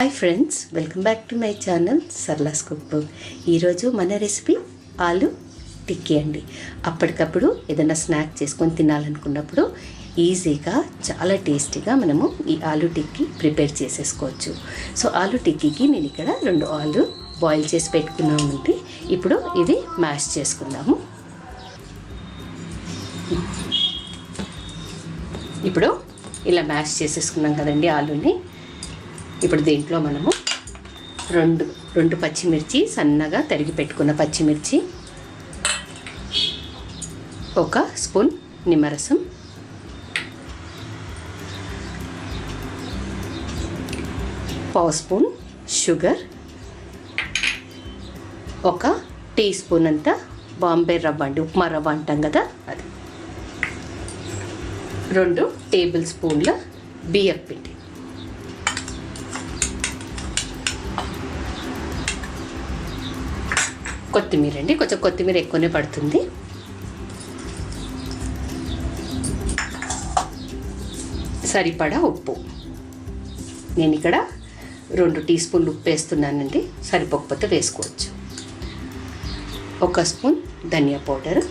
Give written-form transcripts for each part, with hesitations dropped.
Hi friends, welcome back to my channel సర్లాస్ cook book. ఈరోజు మన రెసిపీ ఆలు టిక్కీ అండి. అప్పటికప్పుడు ఏదైనా స్నాక్ చేసుకొని తినాలనుకున్నప్పుడు ఈజీగా చాలా టేస్టీగా మనము ఈ ఆలు టిక్కీ ప్రిపేర్ చేసేసుకోవచ్చు. సో ఆలు టిక్కీకి నేను ఇక్కడ 2 ఆలు బాయిల్ చేసి పెట్టుకున్నామండి. ఇప్పుడు ఇది మ్యాష్ చేసుకుందాము. ఇప్పుడు ఇలా మ్యాష్ చేసేసుకున్నాం కదండి ఆలుని. ఇప్పుడు దీంట్లో మనము రెండు పచ్చిమిర్చి, సన్నగా తరిగి పెట్టుకున్న పచ్చిమిర్చి, 1 స్పూన్ నిమ్మరసం, పావు స్పూన్ షుగర్, 1 టీ స్పూన్ అంతా బాంబే రవ్వ అండి, ఉప్మా రవ్వ అంటాం కదా అది, 2 టేబుల్ స్పూన్ల బియ్యం పిండి, కొత్తిమీర అండి, కొంచెం కొత్తిమీర ఎక్కువనే పడుతుంది, సరిపడా ఉప్పు. నేను ఇక్కడ 2 టీ స్పూన్లు ఉప్పు వేస్తున్నానండి, సరిపోకపోతే వేసుకోవచ్చు. 1 స్పూన్ ధనియా పౌడర్,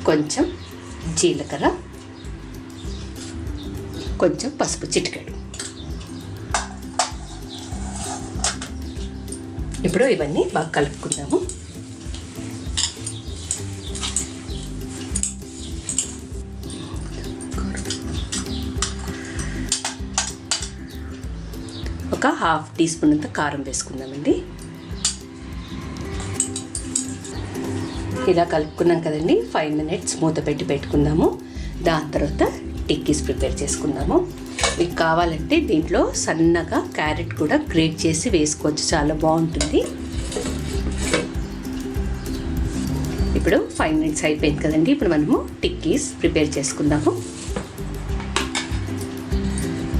కొంచెం జీలకర్ర, కొంచెం పసుపు చిటికెడు. ఇప్పుడు ఇవన్నీ బాగా కలుపుకుందాము. ఒక ½ టీ స్పూన్ అంత కారం వేసుకుందామండి. ఇలా కలుపుకున్నాం కదండి, 5 మినిట్స్ మూత పెట్టుకుందాము. దాని తర్వాత టిక్కీస్ ప్రిపేర్ చేసుకుందాము. మీకు కావాలంటే దీంట్లో సన్నగా క్యారెట్ కూడా గ్రేట్ చేసి వేసుకోవచ్చు, చాలా బాగుంటుంది. ఇప్పుడు 5 మినిట్స్ అయిపోయింది కదండి. ఇప్పుడు మనము టిక్కీస్ ప్రిపేర్ చేసుకుందాము.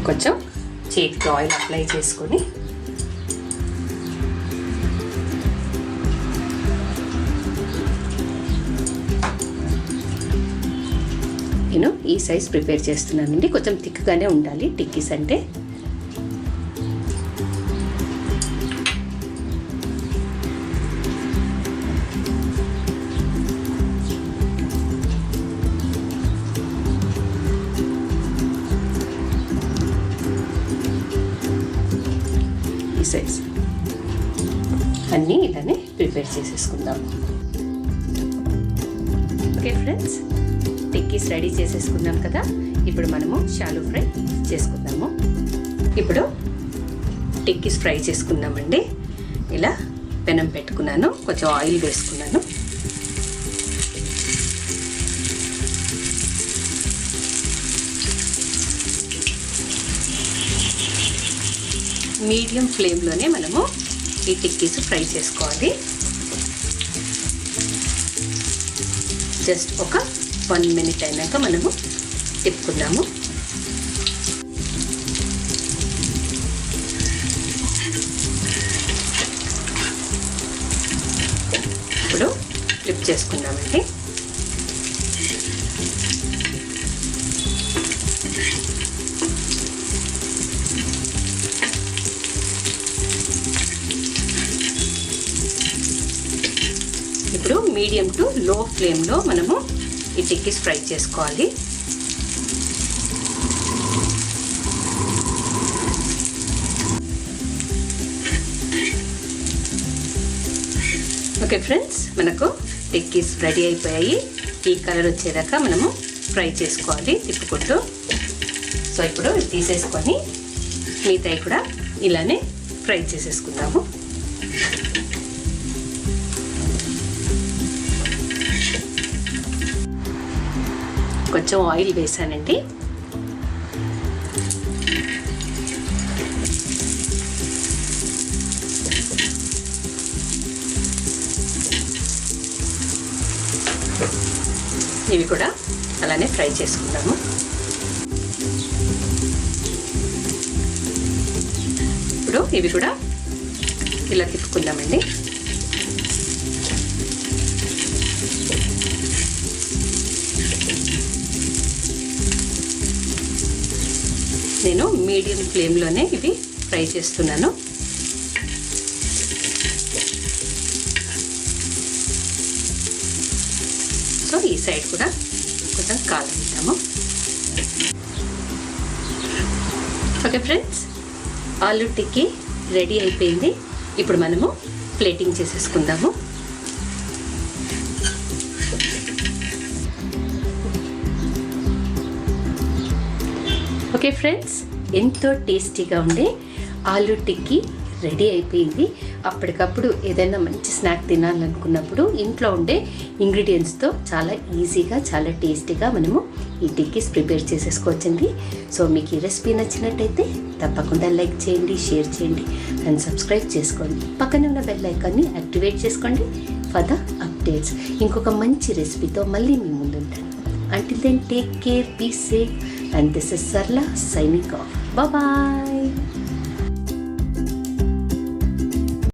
కొంచెం చేతికి ఆయిల్ అప్లై చేసుకొని నేను ఈ సైజ్ ప్రిపేర్ చేస్తున్నానండి. కొంచెం థిక్గానే ఉండాలి టిక్కీస్ అంటే. ఈ సైజ్ అన్నీ ఇలానే ప్రిపేర్ చేసేసుకుందాము. ఓకే ఫ్రెండ్స్, టిక్కీస్ రెడీ చేసేసుకున్నాం కదా. ఇప్పుడు మనము షాలో ఫ్రై చేసుకుందాము. ఇప్పుడు టిక్కీస్ ఫ్రై చేసుకుందామండి. ఇలా పెనం పెట్టుకున్నాను, కొంచెం ఆయిల్ వేసుకున్నాను. మీడియం ఫ్లేమ్లోనే మనము ఈ టిక్కీస్ ఫ్రై చేసుకోవాలి. జస్ట్ ఒక 1 మినిట్ అయినాక మనము తిప్పుకుందాము. ఇప్పుడు ఫ్లిప్ చేసుకుందామండి. ఇప్పుడు మీడియం టు లో ఫ్లేమ్లో మనము ఈ టిక్కీస్ ఫ్రై చేసుకోవాలి. ఓకే ఫ్రెండ్స్, మనకు టిక్కీస్ రెడీ అయిపోయాయి. ఈ కలర్ వచ్చేదాకా మనము ఫ్రై చేసుకోవాలి తిప్పుకుంటూ. సో ఇప్పుడు తీసేసుకొని మిగతాయి కూడా ఇలానే ఫ్రై చేసేసుకుందాము. కొంచెం ఆయిల్ వేసానండి. ఇవి కూడా అలానే ఫ్రై చేసుకుందాము. ఇప్పుడు ఇవి కూడా ఇలా తిప్పుకుందామండి. నేను మీడియం ఫ్లేమ్లోనే ఇవి ఫ్రై చేస్తున్నాను. సో ఈ సైడ్ కూడా కొంచెం కాలనిద్దాము. ఓకే ఫ్రెండ్స్, ఆలు టిక్కీ రెడీ అయిపోయింది. ఇప్పుడు మనము ప్లేటింగ్ చేసేసుకుందాము. ఓకే ఫ్రెండ్స్, ఎంతో టేస్టీగా ఉండే ఆలు టిక్కీ రెడీ అయిపోయింది. అప్పటికప్పుడు ఏదైనా మంచి స్నాక్ తినాలనుకున్నప్పుడు ఇంట్లో ఉండే ఇంగ్రీడియంట్స్తో చాలా ఈజీగా చాలా టేస్టీగా మనము ఈ టిక్కీస్ ప్రిపేర్ చేసేసుకోవచ్చండి. సో మీకు ఈ రెసిపీ నచ్చినట్టయితే తప్పకుండా లైక్ చేయండి, షేర్ చేయండి అండ్ సబ్స్క్రైబ్ చేసుకోండి. పక్కనే ఉన్న బెల్ ఐకాన్ని యాక్టివేట్ చేసుకోండి ఫర్ ద అప్డేట్స్. ఇంకొక మంచి రెసిపీతో మళ్ళీ మీ ముందు ఉంటాను. Until then, take care, be safe, and this is Sarla signing off. Bye-bye.